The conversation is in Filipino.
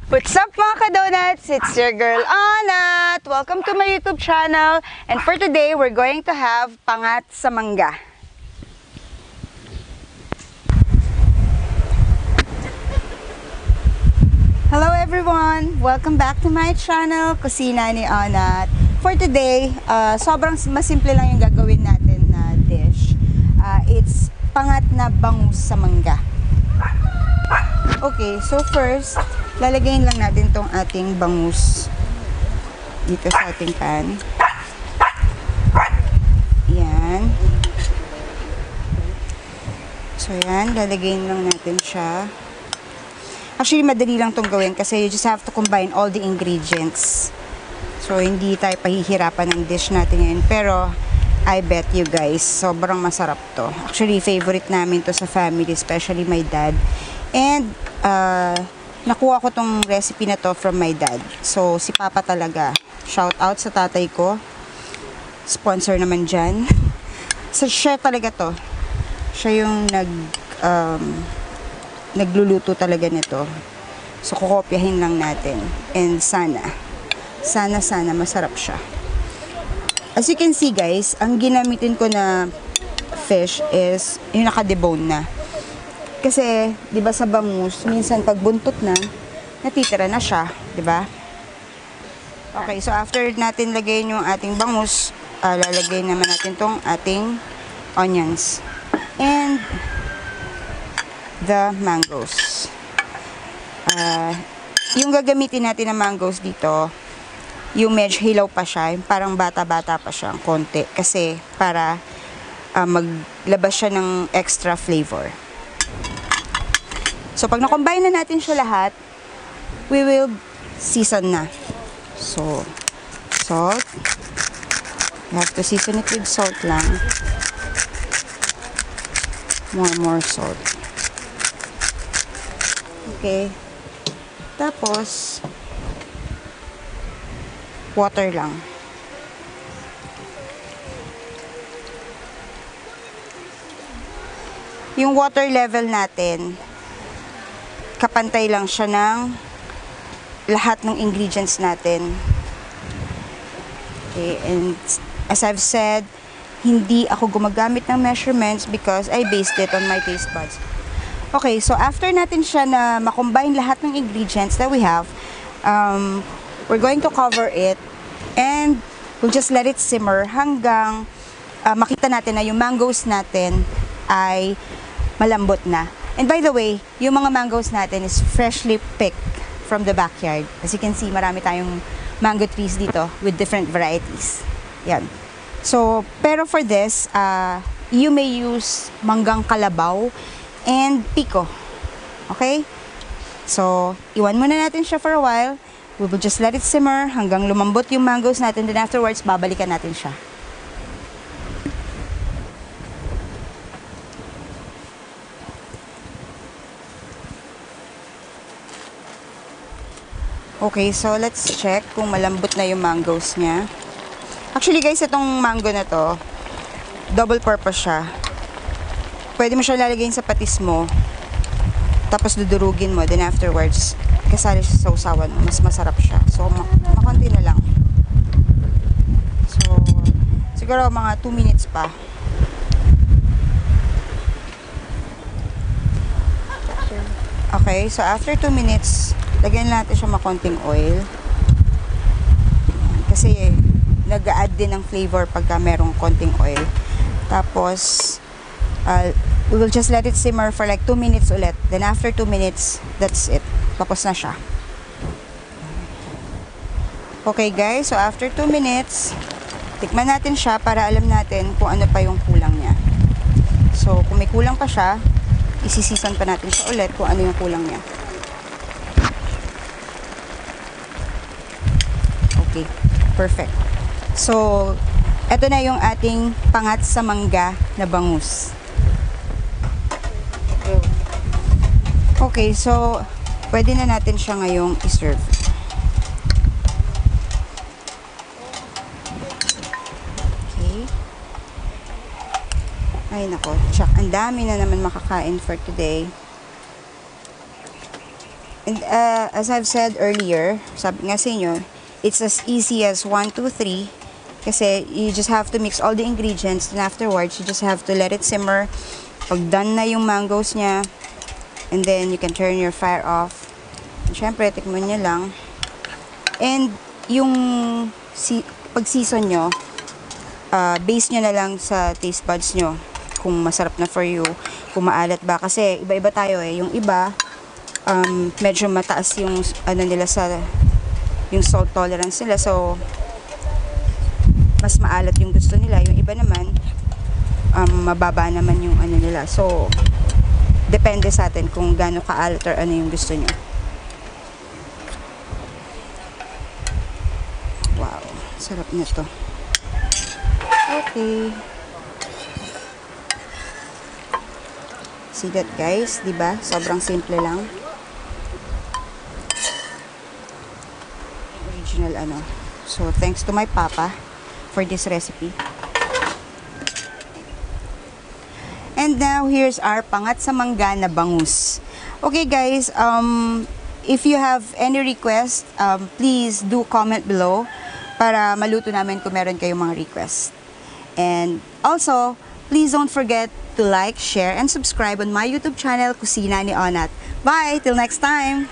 What's up mga ka-donuts? It's your girl Anat! Welcome to my YouTube channel. And for today, we're going to have pangat sa mangga. Hello everyone! Welcome back to my channel, Kusina ni Anat. For today, sobrang masimple lang yung gagawin natin na dish. It's pangat na bangus sa mangga. Okay, so first, lalagayin lang natin tong ating bangus dito sa ating pan. Yan. So yan, lalagayin lang natin siya. Actually, madali lang itong gawin kasi you just have to combine all the ingredients. So, hindi tayo pahihirapan ng dish natin ngayon. Pero, I bet you guys, sobrang masarap to. Actually, favorite namin to sa family, especially my dad. And, nakuha ko tong recipe na to from my dad. So, si Papa talaga. Shout out sa tatay ko. Sponsor naman dyan. So, siya talaga to. Siya yung nagluluto talaga nito. So, kukopyahin lang natin. And sana masarap siya. As you can see guys, ang ginamitin ko na fish is yung naka-debone na. Kasi, di ba sa bangus, minsan pag buntot na, natitira na siya, di ba? Okay, so after natin lagayin yung ating bangus, lalagay naman natin tong ating onions. And the mangoes. Yung gagamitin natin na mangoes dito, yung medyo hilaw pa siya, yung parang bata-bata pa siya, konti. Kasi para maglabas siya ng extra flavor. So, pag na-combine na natin siya lahat, we will season na. So, salt. You have to season it with salt lang. More salt. Okay. Tapos, water lang. Yung water level natin, kapantay lang siya ng lahat ng ingredients natin. Okay, and as I've said, hindi ako gumagamit ng measurements because I based it on my taste buds. Okay, so after natin siya na makombine lahat ng ingredients that we have, we're going to cover it and we'll just let it simmer hanggang makita natin na yung mangoes natin ay malambot na. And by the way, yung mga mangoes natin is freshly picked from the backyard. As you can see, marami tayong mango trees dito with different varieties. Yan. So, pero for this, you may use manggang kalabaw and pico. Okay? So, iwan muna natin siya for a while. We will just let it simmer hanggang lumambot yung mangoes natin. Then afterwards, babalikan natin siya. Okay, so let's check kung malambot na yung mangoes niya. Actually guys, itong mango na to, double purpose siya. Pwede mo siya lalagay sa patis mo, tapos dudurugin mo, then afterwards, kasali siya sa usawan mo, mas masarap siya. So, makonti na lang. So, siguro mga 2 minutes pa. Okay, so after 2 minutes, lagyan natin siya makonting oil. Kasi, nag-a-add din ng flavor pagka merong konting oil. Tapos, we will just let it simmer for like 2 minutes ulit. Then after 2 minutes, that's it. Tapos na siya. Okay guys, so after 2 minutes, tikman natin siya para alam natin kung ano pa yung kulang niya. So, kung may kulang pa siya, isisisan pa natin siya ulit kung ano yung kulang niya. Okay, perfect. So, eto na yung ating pangat sa mangga na bangus. Okay, so, pwede na natin siya ngayong i-serve. Okay. Ay, nako. Tsak, ang dami na naman makakain for today. And as I've said earlier, sabi nga sa inyo, it's as easy as 1, 2, 3. Kasi you just have to mix all the ingredients, and afterwards, you just have to let it simmer. Pag done na yung mangoes niya, and then you can turn your fire off. And syempre, tikman nyo lang. And yung pag-season nyo, base nyo na lang sa taste buds nyo. Kung masarap na for you, kung maalat ba. Kasi iba-iba tayo eh. Yung iba, medyo mataas yung ano nila sa yung salt tolerance nila, so mas maalat yung gusto nila. Yung iba naman mababa naman yung ano nila, so depende sa atin kung gaano kaalat or ano yung gusto nyo. Wow, sarap nito. Okay, see that guys, diba? Sobrang simple lang. Ano. So, thanks to my papa for this recipe. And now, here's our pangat sa mangga na bangus. Okay guys, if you have any request, please do comment below para maluto namin kung meron kayong mga request. And also, please don't forget to like, share, and subscribe on my YouTube channel, Kusina ni Onat. Bye! Till next time!